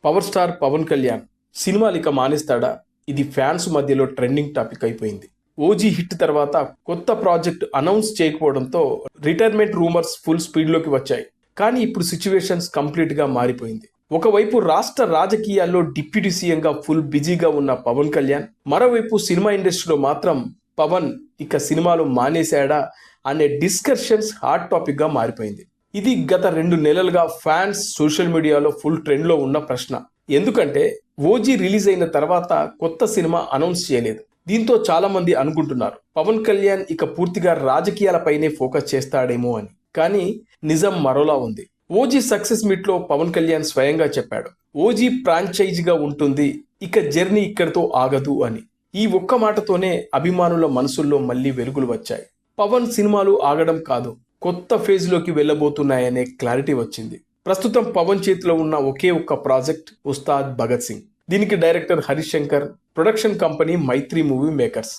Power star Pawan Kalyan సినిమాలు ఇక మానేస్తాడా? ఇది ఫ్యాన్స్ మధ్యలో ట్రెండింగ్ టాపిక్ అయిపోయింది. ఓజీ హిట్ తర్వాత కొత్త ప్రాజెక్ట్ అనౌన్స్ చేయకపోవడంతో రిటైర్మెంట్ రూమర్స్ ఫుల్ స్పీడ్లోకి వచ్చాయి. కానీ ఇప్పుడు సిచ్యువేషన్స్ కంప్లీట్గా మారిపోయింది. ఒకవైపు రాష్ట్ర రాజకీయాల్లో డిప్యూటీ సీఎంగా ఫుల్ బిజీగా ఉన్న పవన్ కళ్యాణ్, మరోవైపు సినిమా ఇండస్ట్రీలో మాత్రం పవన్ ఇక సినిమాలు మానేశాడా అనే డిస్కషన్స్ హాట్ టాపిక్గా మారిపోయింది. ఇది గత 2 నెలలుగా ఫ్యాన్స్ సోషల్ మీడియాలో ఫుల్ ట్రెండ్లో ఉన్న ప్రశ్న. ఎందుకంటే ఓజీ రిలీజ్ అయిన తర్వాత కొత్త సినిమా అనౌన్స్ చేయలేదు. దీంతో చాలా మంది అనుకుంటున్నారు పవన్ కళ్యాణ్ ఇక పూర్తిగా రాజకీయాలపైనే ఫోకస్ చేస్తాడేమో అని. కానీ నిజం మరోలా ఉంది. ఓజీ సక్సెస్ మీట్ లో పవన్ కళ్యాణ్ స్వయంగా చెప్పాడు, ఓజీ ఫ్రాంచైజీగా ఉంటుంది, ఇక జర్నీ ఇక్కడితో ఆగదు అని. ఈ ఒక్క మాటతోనే అభిమానుల మనసుల్లో మళ్ళీ వెలుగులు వచ్చాయి. పవన్ సినిమాలు ఆగడం కాదు, కొత్త ఫేజ్లోకి వెళ్ళబోతున్నాయనే క్లారిటీ వచ్చింది. ప్రస్తుతం పవన్ చేతిలో ఉన్న ఒకే ఒక్క ప్రాజెక్ట్ ఉస్తాద్ భగత్ సింగ్. దీనికి director Harish Shankar, production company Mythri movie makers.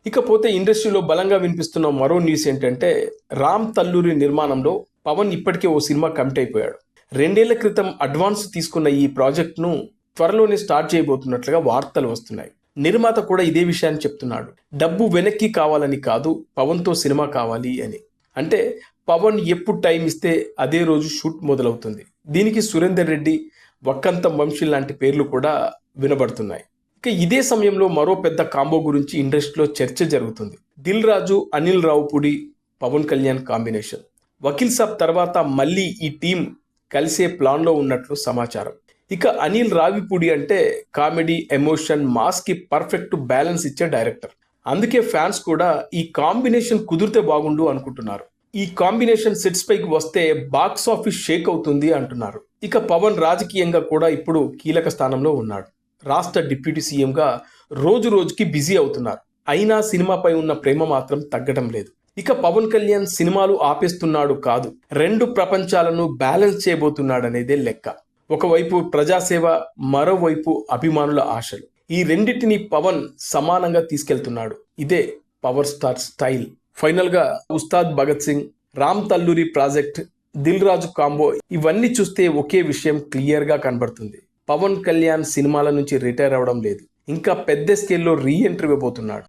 ఇకపోతే ఇండస్ట్రీలో బలంగా వినిపిస్తున్న మరో న్యూస్ ఏంటంటే రామ్ తల్లూరి నిర్మాణంలో పవన్ ఇప్పటికే ఓ సినిమా కమిట్ అయిపోయాడు. 2 ఏళ్ల క్రితం అడ్వాన్స్ తీసుకున్న ఈ ప్రాజెక్ట్ను త్వరలోనే స్టార్ట్ చేయబోతున్నట్లుగా వార్తలు వస్తున్నాయి. నిర్మాత కూడా ఇదే విషయాన్ని చెప్తున్నాడు. డబ్బు వెనక్కి కావాలని కాదు, పవన్తో సినిమా కావాలి అని. అంటే పవన్ ఎప్పుడు టైం ఇస్తే అదే రోజు షూట్ మొదలవుతుంది. దీనికి సురేందర్ రెడ్డి, వక్కంతం వంశీ లాంటి పేర్లు కూడా వినబడుతున్నాయి. ఇక ఇదే సమయంలో మరో పెద్ద కాంబో గురించి ఇండస్ట్రీలో చర్చ జరుగుతుంది. దిల్ రాజు, అనిల్ రావుపూడి, పవన్ కళ్యాణ్ కాంబినేషన్. వకీల్ సాబ్ తర్వాత మళ్ళీ ఈ టీం కలిసే ప్లాన్లో ఉన్నట్లు సమాచారం. ఇక అనిల్ రావిపూడి అంటే కామెడీ, ఎమోషన్, మాస్ కి పర్ఫెక్ట్ బ్యాలెన్స్ ఇచ్చే డైరెక్టర్. అందుకే ఫ్యాన్స్ కూడా ఈ కాంబినేషన్ కుదిరితే బాగుండు అనుకుంటున్నారు. ఈ కాంబినేషన్ సెట్స్ పైకి వస్తే బాక్స్ ఆఫీస్ షేక్ అవుతుంది అంటున్నారు. ఇక పవన్ రాజకీయంగా కూడా ఇప్పుడు కీలక స్థానంలో ఉన్నాడు. రాష్ట్ర డిప్యూటీ సీఎంగా రోజు రోజుకి బిజీ అవుతున్నారు. అయినా సినిమాపై ఉన్న ప్రేమ మాత్రం తగ్గడం లేదు. ఇక పవన్ కళ్యాణ్ సినిమాలు ఆపేస్తున్నాడు కాదు, 2 ప్రపంచాలను బ్యాలెన్స్ చేయబోతున్నాడనేదే లెక్క. ఒకవైపు ప్రజాసేవ, మరోవైపు అభిమానుల ఆశలు. ఈ రెండింటిని పవన్ సమానంగా తీసుకెళ్తున్నాడు. ఇదే పవర్ స్టార్ స్టైల్. ఫైనల్ గా ఉస్తాద్ భగత్ సింగ్, రామ్ తల్లూరి ప్రాజెక్ట్, దిల్ రాజు కాంబో, ఇవన్నీ చూస్తే ఒకే విషయం క్లియర్ గా కనబడుతుంది. పవన్ కళ్యాణ్ సినిమాల నుంచి రిటైర్ అవ్వడం లేదు, ఇంకా పెద్ద స్కేల్లో రీ ఎంట్రీ ఇవ్వబోతున్నాడు.